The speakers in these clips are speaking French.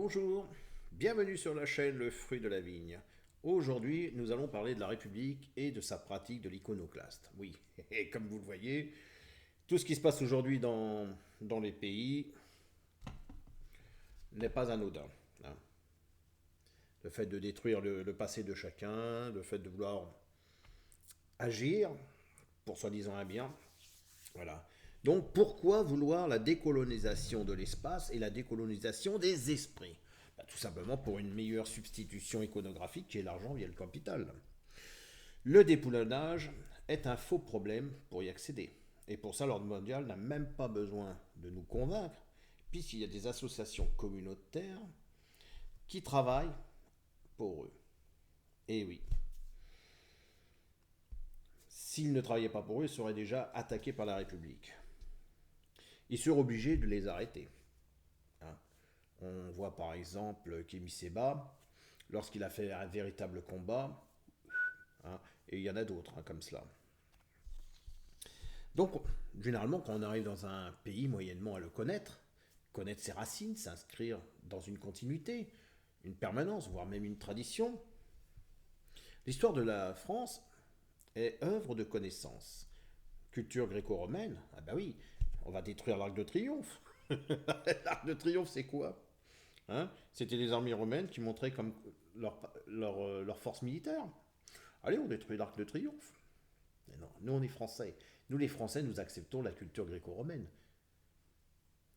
Bonjour, bienvenue sur la chaîne Le Fruit de la Vigne. Aujourd'hui, nous allons parler de la République et de sa pratique de l'iconoclaste. Oui, et comme vous le voyez, tout ce qui se passe aujourd'hui dans les pays n'est pas anodin, hein. Le fait de détruire le passé de chacun, le fait de vouloir agir pour soi-disant un bien, voilà. Donc pourquoi vouloir la décolonisation de l'espace et la décolonisation des esprits? Tout simplement pour une meilleure substitution iconographique qui est l'argent via le capital. Le déboulonnage est un faux problème pour y accéder. Et pour ça, l'ordre mondial n'a même pas besoin de nous convaincre, puisqu'il y a des associations communautaires qui travaillent pour eux. Et oui, s'ils ne travaillaient pas pour eux, ils seraient déjà attaqués par la République. Ils seraient obligés de les arrêter, hein. On voit par exemple Kémy Séba, lorsqu'il a fait un véritable combat, hein, et il y en a d'autres, hein, comme cela. Donc, généralement, quand on arrive dans un pays moyennement à le connaître ses racines, s'inscrire dans une continuité, une permanence, voire même une tradition, l'histoire de la France est œuvre de connaissance. Culture gréco-romaine, ah bah oui, on va détruire l'Arc de Triomphe. L'Arc de Triomphe, c'est quoi, hein? C'était les armées romaines qui montraient comme leur force militaire. Allez, on détruit l'Arc de Triomphe. Mais non, nous on est français. Nous les Français, nous acceptons la culture gréco-romaine.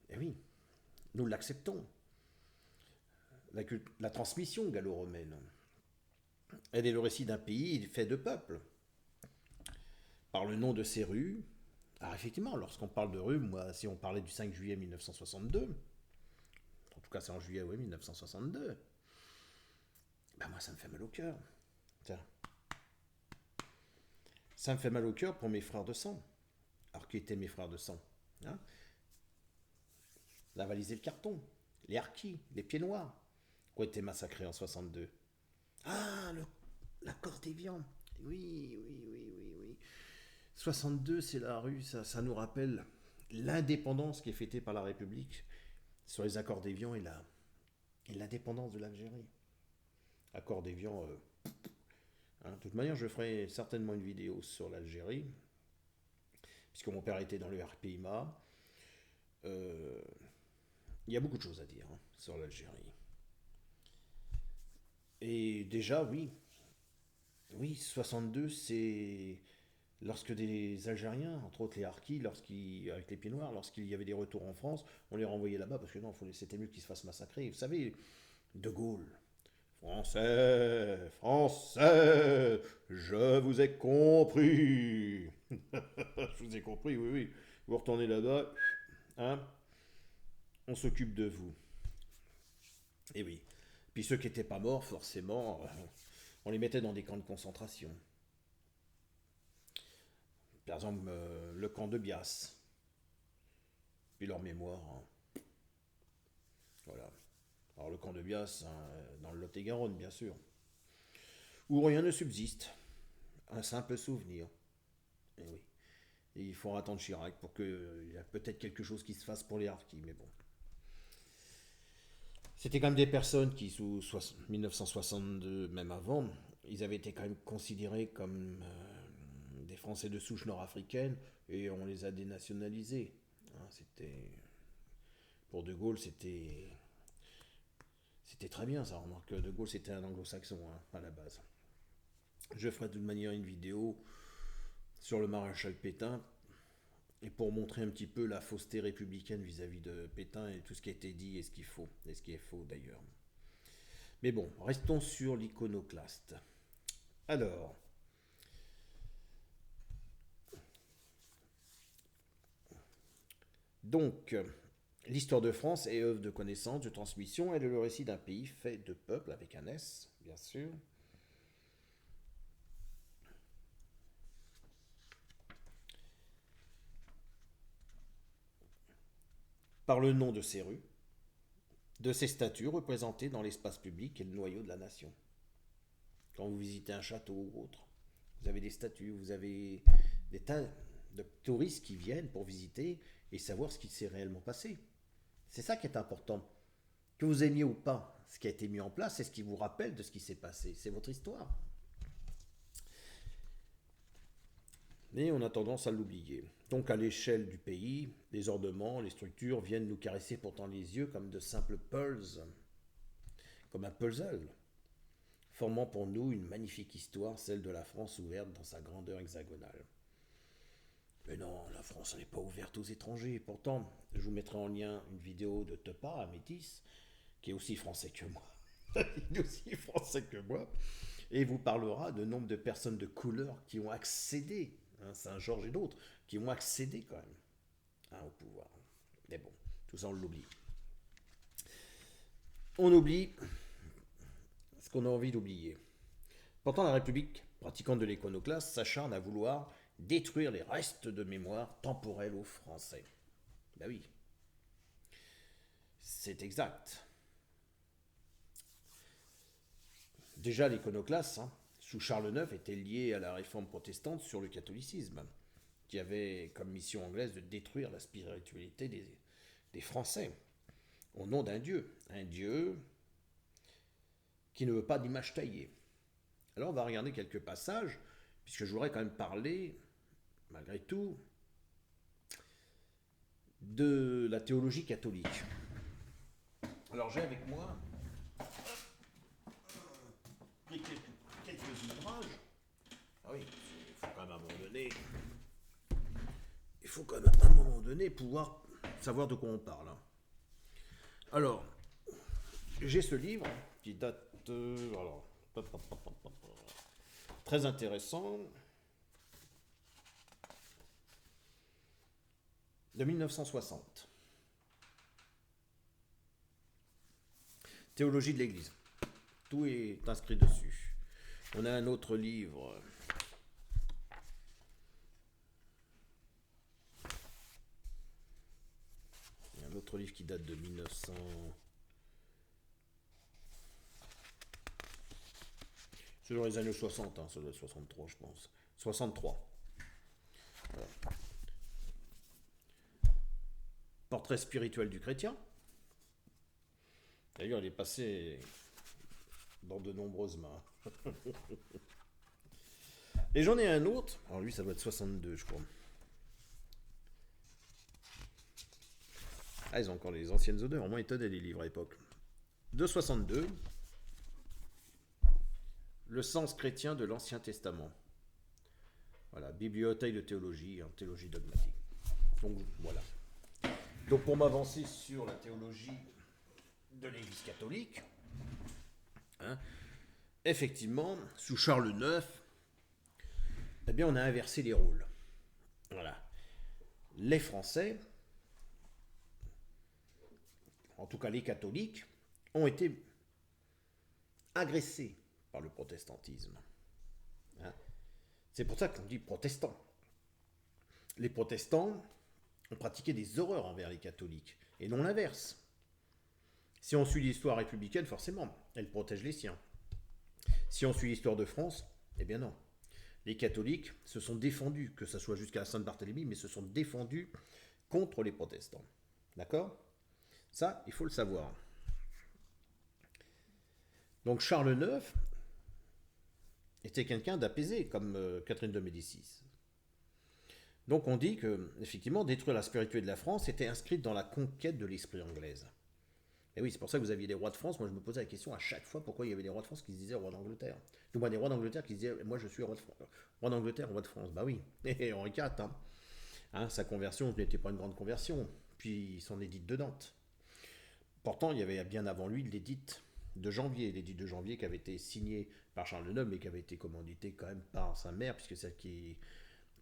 Eh oui, nous l'acceptons. La transmission gallo-romaine. Elle est le récit d'un pays fait de peuples. Par le nom de ces rues. Alors effectivement, lorsqu'on parle de rues, moi, si on parlait du 5 juillet 1962, en tout cas c'est en juillet, oui, 1962, ben moi ça me fait mal au cœur. Tiens, ça me fait mal au cœur pour mes frères de sang. Alors qui étaient mes frères de sang, hein? La valise et le carton, les harkis, les pieds noirs, qui ont été massacrés en 62. Ah, l'accord d'Évian. Oui, oui, oui, oui, oui. 62, c'est la rue, ça nous rappelle l'indépendance qui est fêtée par la République sur les accords d'Évian et l'indépendance de l'Algérie. Accord d'Évian, hein, de toute manière, je ferai certainement une vidéo sur l'Algérie, puisque mon père était dans le RPIMA. Euh, il y a beaucoup de choses à dire, hein, sur l'Algérie. Et déjà, oui, oui, 62, c'est lorsque des Algériens, entre autres les Harkis, avec les pieds noirs, lorsqu'il y avait des retours en France, on les renvoyait là-bas parce que non, c'était mieux qu'ils se fassent massacrer. Vous savez, De Gaulle, Français, Français, je vous ai compris. Je vous ai compris, oui, oui. Vous retournez là-bas, hein, on s'occupe de vous. Et oui. Puis ceux qui n'étaient pas morts, forcément, on les mettait dans des camps de concentration. Par exemple, le camp de Bias. Puis leur mémoire, hein. Voilà. Alors le camp de Bias, hein, dans le Lot-et-Garonne, bien sûr. Où rien ne subsiste. Un simple souvenir. Et oui. Et il faut attendre Chirac pour qu'il y ait peut-être quelque chose qui se fasse pour les harkis, mais bon. C'était quand même des personnes qui, sous 1962, même avant, ils avaient été quand même considérés comme des Français de souche nord-africaine et on les a dénationalisés, hein. Pour De Gaulle, c'était très bien ça. Remarque que De Gaulle c'était un anglo-saxon, hein, à la base. Je ferai de toute manière une vidéo sur le maréchal Pétain et pour montrer un petit peu la fausseté républicaine vis-à-vis de Pétain et tout ce qui a été dit et ce qu'il faut, et ce qui est faux d'ailleurs. Mais bon, restons sur l'iconoclaste. Alors, donc, l'histoire de France est œuvre de connaissance, de transmission. Elle est le récit d'un pays fait de peuples, avec un S, bien sûr. Par le nom de ces rues, de ces statues représentées dans l'espace public et le noyau de la nation. Quand vous visitez un château ou autre, vous avez des statues, vous avez des tas de touristes qui viennent pour visiter et savoir ce qui s'est réellement passé. C'est ça qui est important. Que vous aimiez ou pas ce qui a été mis en place, c'est ce qui vous rappelle de ce qui s'est passé. C'est votre histoire. Mais on a tendance à l'oublier. Donc à l'échelle du pays, les ornements, les structures viennent nous caresser pourtant les yeux comme de simples puzzles, comme un puzzle, formant pour nous une magnifique histoire, celle de la France ouverte dans sa grandeur hexagonale. Mais non, la France n'est pas ouverte aux étrangers. Pourtant, je vous mettrai en lien une vidéo de Tepa à Métis, qui est aussi français que moi. Il est aussi français que moi. Et il vous parlera de nombre de personnes de couleur qui ont accédé, Saint-Georges et d'autres, qui ont accédé quand même au pouvoir. Mais bon, tout ça on l'oublie. On oublie ce qu'on a envie d'oublier. Pourtant, la République, pratiquante de l'iconoclaste, s'acharne à vouloir détruire les restes de mémoire temporelle aux Français. Ben oui, c'est exact. Déjà, l'iconoclaste, sous Charles IX, était lié à la réforme protestante sur le catholicisme, qui avait comme mission anglaise de détruire la spiritualité des Français, au nom d'un Dieu. Un Dieu qui ne veut pas d'image taillée. Alors on va regarder quelques passages, puisque je voudrais quand même parler, malgré tout, de la théologie catholique. Alors j'ai avec moi quelques ouvrages. Ah oui, il faut quand même à un moment donné, pouvoir savoir de quoi on parle. Alors, j'ai ce livre qui date, très intéressant, de 1960. Théologie de l'Église. Tout est inscrit dessus. On a un autre livre. Un autre livre qui date de 1900. C'est dans les années 60, ça doit être 63, je pense. 63. Voilà. Portrait spirituel du chrétien. D'ailleurs, il est passé dans de nombreuses mains. Et j'en ai un autre. Alors lui, ça doit être 62, je crois. Ah, ils ont encore les anciennes odeurs. Au moins, ils tenaient les livres à l'époque. De 62. Le sens chrétien de l'Ancien Testament. Voilà, bibliothèque de théologie, théologie dogmatique. Donc voilà. Donc pour m'avancer sur la théologie de l'Église catholique, effectivement, sous Charles IX, eh bien on a inversé les rôles. Voilà. Les Français, en tout cas les catholiques, ont été agressés par le protestantisme. C'est pour ça qu'on dit protestants. Les protestants ont pratiqué des horreurs envers les catholiques, et non l'inverse. Si on suit l'histoire républicaine, forcément, elle protège les siens. Si on suit l'histoire de France, eh bien non. Les catholiques se sont défendus, que ce soit jusqu'à Saint-Barthélemy, mais se sont défendus contre les protestants. D'accord ? Ça, il faut le savoir. Donc Charles IX était quelqu'un d'apaisé, comme Catherine de Médicis. Donc on dit que, effectivement, détruire la spiritualité de la France était inscrite dans la conquête de l'esprit anglaise. Et oui, c'est pour ça que vous aviez des rois de France. Moi, je me posais la question à chaque fois pourquoi il y avait des rois de France qui se disaient roi d'Angleterre. Du moins, des rois d'Angleterre qui se disaient moi, je suis roi d'Angleterre, roi de France. Bah oui, et Henri IV. Sa conversion n'était pas une grande conversion. Puis son édit de Nantes. Pourtant, il y avait bien avant lui l'édit de janvier. L'édit de janvier qui avait été signé par Charles IX, mais qui avait été commandité quand même par sa mère, puisque celle qui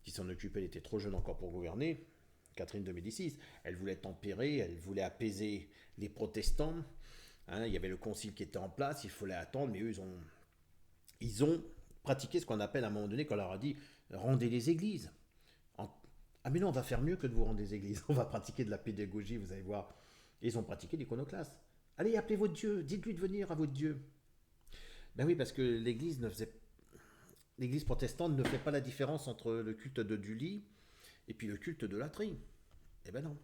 s'en occupait, elle était trop jeune encore pour gouverner. Catherine de Médicis, elle voulait tempérer, elle voulait apaiser les protestants. Il y avait le concile qui était en place, il fallait attendre, mais eux, ils ont pratiqué ce qu'on appelle à un moment donné, quand on leur a dit rendez les églises. Ah mais non, on va faire mieux que de vous rendre des églises, on va pratiquer de la pédagogie, vous allez voir. Et ils ont pratiqué l'iconoclaste. Allez, appelez votre Dieu, dites-lui de venir à votre Dieu. Ben oui, parce que l'Église protestante ne fait pas la différence entre le culte de Dully et puis le culte de latrie. Eh ben non.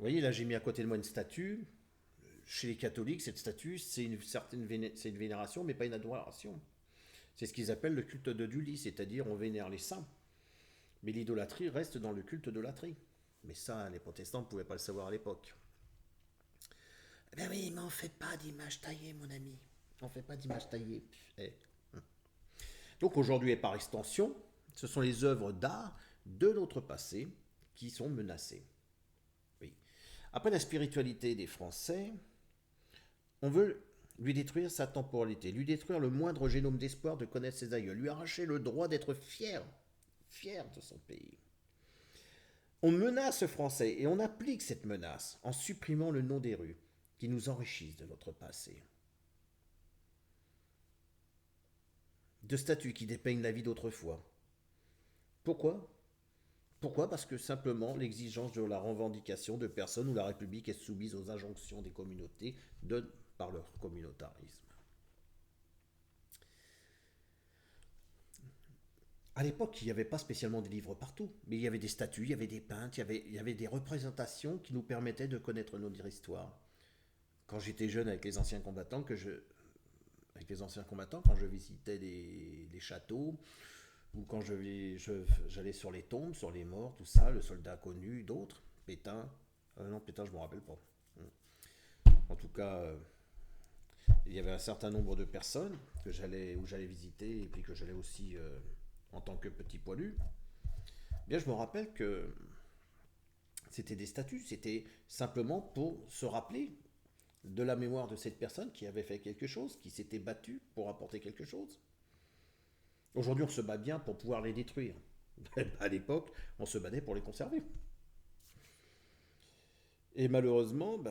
Vous voyez, là j'ai mis à côté de moi une statue. Chez les catholiques, cette statue, c'est une vénération, mais pas une adoration. C'est ce qu'ils appellent le culte de Dully, c'est-à-dire on vénère les saints. Mais l'idolâtrie reste dans le culte de latrie. Mais ça, les protestants ne pouvaient pas le savoir à l'époque. Eh ben oui, mais on fait pas d'image taillée, mon ami. On fait pas d'image taillée. Eh. Donc aujourd'hui et par extension, ce sont les œuvres d'art de notre passé qui sont menacées. Oui. Après la spiritualité des Français, on veut lui détruire sa temporalité, lui détruire le moindre génome d'espoir de connaître ses aïeux, lui arracher le droit d'être fier, fier de son pays. On menace le français et on applique cette menace en supprimant le nom des rues qui nous enrichissent de notre passé. De statues qui dépeignent la vie d'autrefois. Pourquoi? Pourquoi? Parce que simplement l'exigence de la revendication de personnes où la République est soumise aux injonctions des communautés par leur communautarisme. À l'époque, il n'y avait pas spécialement des livres partout, mais il y avait des statues, il y avait des peintres, il y avait des représentations qui nous permettaient de connaître notre histoire. Quand j'étais jeune avec les anciens combattants, quand je visitais les châteaux, ou quand j'allais sur les tombes, sur les morts, tout ça, le soldat connu, d'autres, Pétain, non Pétain je ne me rappelle pas. En tout cas, il y avait un certain nombre de personnes où j'allais visiter et puis que j'allais aussi en tant que petit poilu. Bien, je me rappelle que c'était des statuts, c'était simplement pour se rappeler de la mémoire de cette personne qui avait fait quelque chose, qui s'était battue pour apporter quelque chose. Aujourd'hui, on se bat bien pour pouvoir les détruire. À l'époque, on se battait pour les conserver. Et malheureusement,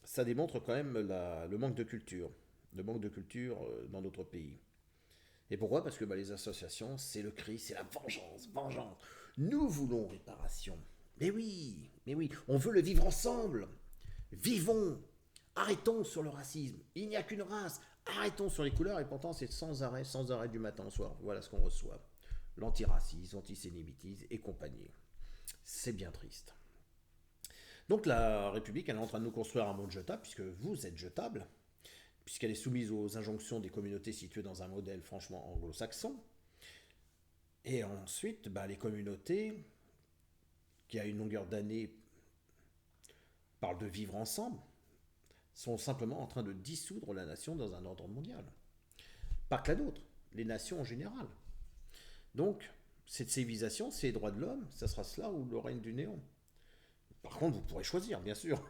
ça démontre quand même le manque de culture. Le manque de culture dans notre pays. Et pourquoi? Parce que les associations, c'est le cri, c'est la vengeance, vengeance. Nous voulons réparation. Mais oui, on veut le vivre ensemble. Vivons. Arrêtons sur le racisme. Il n'y a qu'une race. Arrêtons sur les couleurs. Et pourtant, c'est sans arrêt du matin au soir. Voilà ce qu'on reçoit. L'antiracisme, l'antisémitisme et compagnie. C'est bien triste. Donc la République, elle est en train de nous construire un monde jetable, puisque vous êtes jetable, puisqu'elle est soumise aux injonctions des communautés situées dans un modèle franchement anglo-saxon. Et ensuite, les communautés, qui à une longueur d'année parlent de vivre ensemble, sont simplement en train de dissoudre la nation dans un ordre mondial. Pas que la nôtre, les nations en général. Donc, cette civilisation, ces droits de l'homme, ça sera cela ou le règne du néant. Par contre, vous pourrez choisir, bien sûr.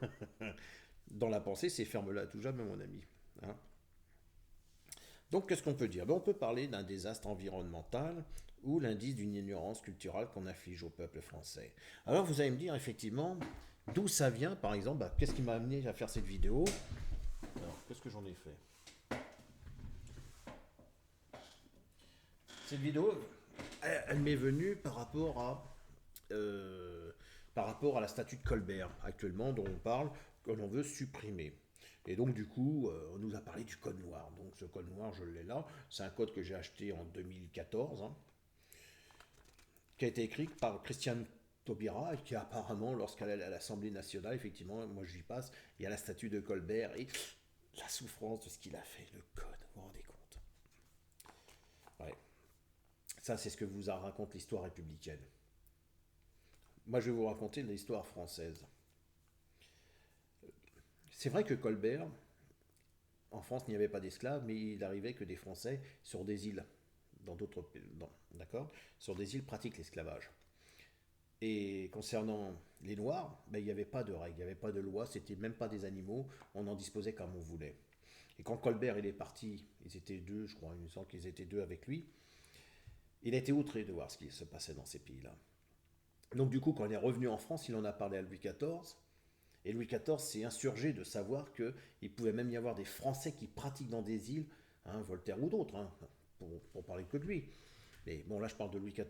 Dans la pensée, c'est ferme-la à tout jamais, mon ami. Hein. Donc, qu'est-ce qu'on peut dire? On peut parler d'un désastre environnemental ou l'indice d'une ignorance culturelle qu'on inflige au peuple français. Alors, vous allez me dire, effectivement, d'où ça vient, par exemple, qu'est-ce qui m'a amené à faire cette vidéo? Alors, qu'est-ce que j'en ai fait? Cette vidéo, elle m'est venue par rapport à la statue de Colbert, actuellement, dont on parle, que l'on veut supprimer. Et donc, du coup, on nous a parlé du code noir. Donc, ce code noir, je l'ai là. C'est un code que j'ai acheté en 2014, qui a été écrit par Christiane Taubira, et qui apparemment, lorsqu'elle est à l'Assemblée nationale, effectivement, moi je lui passe, il y a la statue de Colbert et la souffrance de ce qu'il a fait, le code, vous vous rendez compte? Ouais. Ça, c'est ce que vous raconte l'histoire républicaine. Moi, je vais vous raconter l'histoire française. C'est vrai que Colbert, en France, il n'y avait pas d'esclaves, mais il arrivait que des Français sur des îles, dans d'autres pays, d'accord, sur des îles pratiquent l'esclavage. Et concernant les Noirs, il n'y avait pas de règles, il n'y avait pas de loi, c'était même pas des animaux, on en disposait comme on voulait. Et quand Colbert il est parti, ils étaient deux, je crois, il me semble qu'ils étaient deux avec lui, il a été outré de voir ce qui se passait dans ces pays-là. Donc du coup, quand il est revenu en France, il en a parlé à Louis XIV, et Louis XIV s'est insurgé de savoir qu'il pouvait même y avoir des Français qui pratiquent dans des îles, Voltaire ou d'autres, pour parler que de lui. Mais bon, là, je parle de Louis XIV.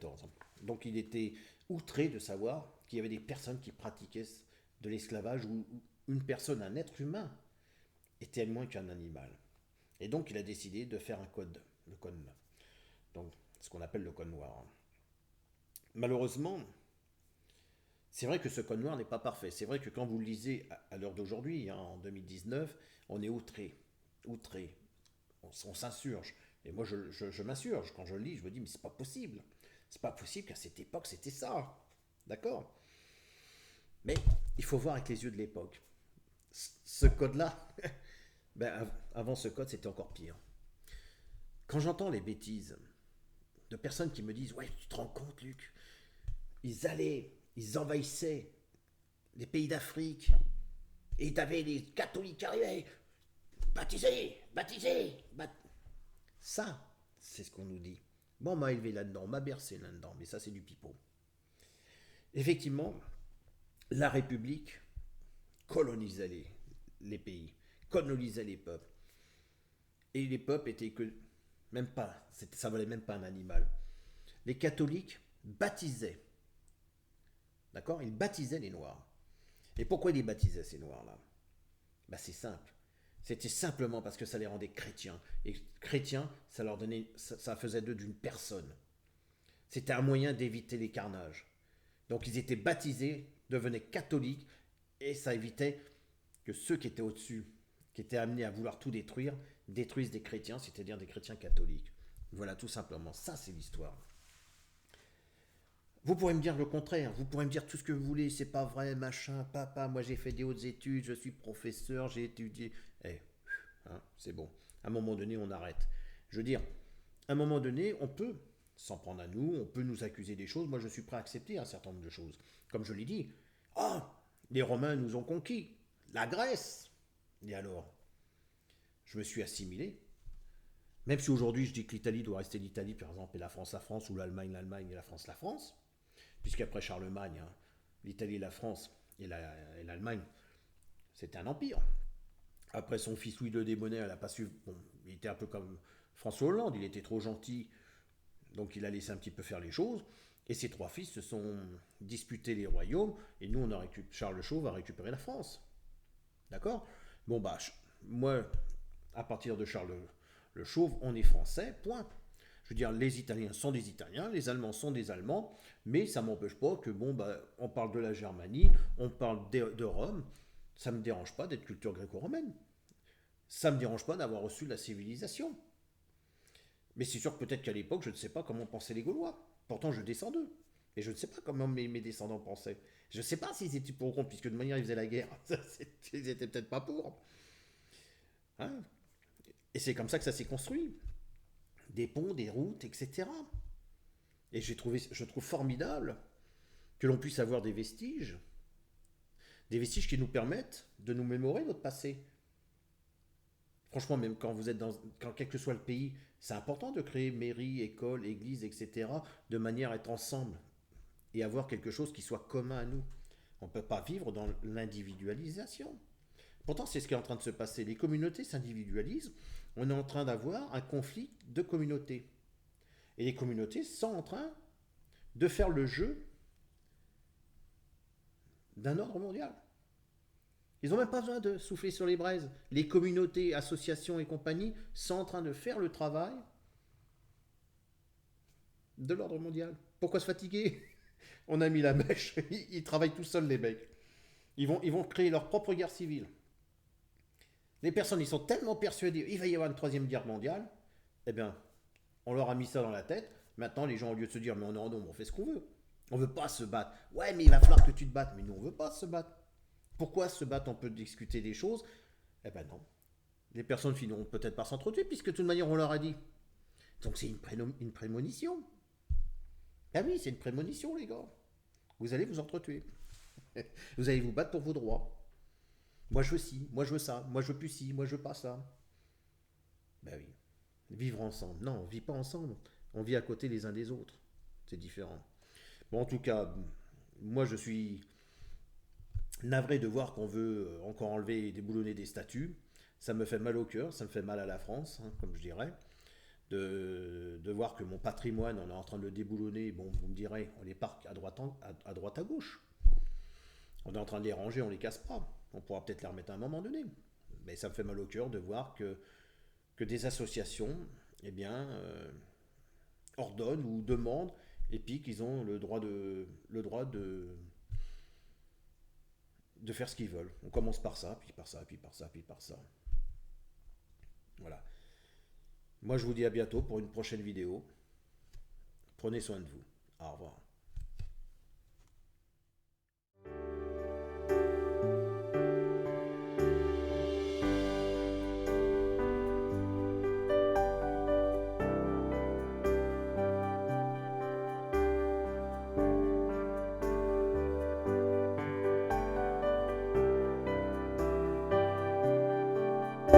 Donc, il était outré de savoir qu'il y avait des personnes qui pratiquaient de l'esclavage où une personne, un être humain, était moins qu'un animal. Et donc, il a décidé de faire un code, le code, donc ce qu'on appelle le code noir. Malheureusement, C'est vrai que ce code noir n'est pas parfait. C'est vrai que quand vous le lisez à l'heure d'aujourd'hui, hein, en 2019, on est outré. Outré. On s'insurge. Et moi, je m'insurge. Quand je le lis, je me dis, mais c'est pas possible. C'est pas possible qu'à cette époque, c'était ça. D'accord? Mais il faut voir avec les yeux de l'époque. Ce code-là, ben, avant ce code, c'était encore pire. Quand j'entends les bêtises de personnes qui me disent, ouais, tu te rends compte, Luc, ils envahissaient les pays d'Afrique, et t'avais les catholiques qui arrivaient, baptisés, baptisés, ça, c'est ce qu'on nous dit. Bon, on m'a élevé là-dedans, on m'a bercé là-dedans, mais ça, c'est du pipeau. Effectivement, la République colonisait les pays, colonisait les peuples. Et les peuples étaient que, même pas, ça valait même pas un animal. Les catholiques baptisaient, d'accord? Ils baptisaient les Noirs. Et pourquoi ils les baptisaient, ces Noirs-là? Bah, c'est simple. C'était simplement parce que ça les rendait chrétiens. Et chrétiens, ça leur donnait, ça faisait d'eux d'une personne. C'était un moyen d'éviter les carnages. Donc ils étaient baptisés, devenaient catholiques, et ça évitait que ceux qui étaient au-dessus, qui étaient amenés à vouloir tout détruire, détruisent des chrétiens, c'est-à-dire des chrétiens catholiques. Voilà, tout simplement. Ça, c'est l'histoire. Vous pourrez me dire le contraire, vous pourrez me dire tout ce que vous voulez, c'est pas vrai, machin, papa, moi j'ai fait des hautes études, je suis professeur, j'ai étudié. Eh, hein, c'est bon. À un moment donné, on arrête. Je veux dire, à un moment donné, on peut s'en prendre à nous, on peut nous accuser des choses. Moi, je suis prêt à accepter un certain nombre de choses. Comme je l'ai dit, ah, les Romains nous ont conquis, la Grèce. Et alors, je me suis assimilé. Même si aujourd'hui je dis que l'Italie doit rester l'Italie, par exemple, et la France, ou l'Allemagne et la France la France, puisqu'après Charlemagne, hein, l'Italie et la France et l'Allemagne, c'était un empire. Après son fils Louis de Desbonnets, elle a pas su. Bon, il était un peu comme François Hollande, il était trop gentil, donc il a laissé un petit peu faire les choses. Et ses trois fils se sont disputés les royaumes, et nous, Charles le Chauve a récupéré la France. D'accord? Bon, bah, moi, à partir de Charles le Chauve, on est français, point. Je veux dire, les Italiens sont des Italiens, les Allemands sont des Allemands, mais ça m'empêche pas que, bon, bah, on parle de la Germanie, on parle de Rome, ça me dérange pas d'être culture gréco-romaine. Ça me dérange pas d'avoir reçu la civilisation. Mais c'est sûr que peut-être qu'à l'époque, je ne sais pas comment pensaient les Gaulois. Pourtant, je descends d'eux. Et je ne sais pas comment mes descendants pensaient. Je ne sais pas s'ils étaient pour ou contre, puisque de manière, ils faisaient la guerre. Ils étaient peut-être pas pour. Hein. Et c'est comme ça que ça s'est construit. Des ponts, des routes, etc. Et je trouve formidable que l'on puisse avoir des vestiges qui nous permettent de nous mémorer notre passé. Franchement, même quand quel que soit le pays, c'est important de créer mairie, école, église, etc., de manière à être ensemble et avoir quelque chose qui soit commun à nous. On ne peut pas vivre dans l'individualisation. Pourtant, c'est ce qui est en train de se passer. Les communautés s'individualisent. On est en train d'avoir un conflit de communautés. Et les communautés sont en train de faire le jeu d'un ordre mondial. Ils n'ont même pas besoin de souffler sur les braises. Les communautés, associations et compagnies sont en train de faire le travail de l'ordre mondial. Pourquoi se fatiguer? On a mis la mèche, ils travaillent tout seuls les mecs. Ils vont créer leur propre guerre civile. Les personnes, ils sont tellement persuadés qu'il va y avoir une troisième guerre mondiale, eh bien, on leur a mis ça dans la tête. Maintenant, les gens, au lieu de se dire, mais non, on fait ce qu'on veut. On veut pas se battre. Ouais, mais il va falloir que tu te battes. Mais nous, on veut pas se battre. Pourquoi se battre? On peut discuter des choses. Eh ben non. Les personnes finiront peut-être par s'entretuer, puisque de toute manière, on leur a dit. Donc c'est une prémonition. Ah oui, c'est une prémonition, les gars. Vous allez vous entretuer. Vous allez vous battre pour vos droits. Moi, je veux ci, moi, je veux ça. Moi, je veux plus ci, moi, je veux pas ça. Ben oui. Vivre ensemble. Non, on vit pas ensemble. On vit à côté les uns des autres. C'est différent. Bon, en tout cas, moi, je suis navré de voir qu'on veut encore enlever et déboulonner des statues. Ça me fait mal au cœur, ça me fait mal à la France, hein, comme je dirais. De voir que mon patrimoine, on est en train de le déboulonner. Bon, vous me direz, on les parque à droite à gauche. On est en train de les ranger, on les casse pas. On pourra peut-être les remettre à un moment donné. Mais ça me fait mal au cœur de voir que des associations, eh bien, ordonnent ou demandent, et puis qu'ils ont le droit de de faire ce qu'ils veulent. On commence par ça, puis par ça, puis par ça, puis par ça. Voilà. Moi, je vous dis à bientôt pour une prochaine vidéo. Prenez soin de vous. Au revoir.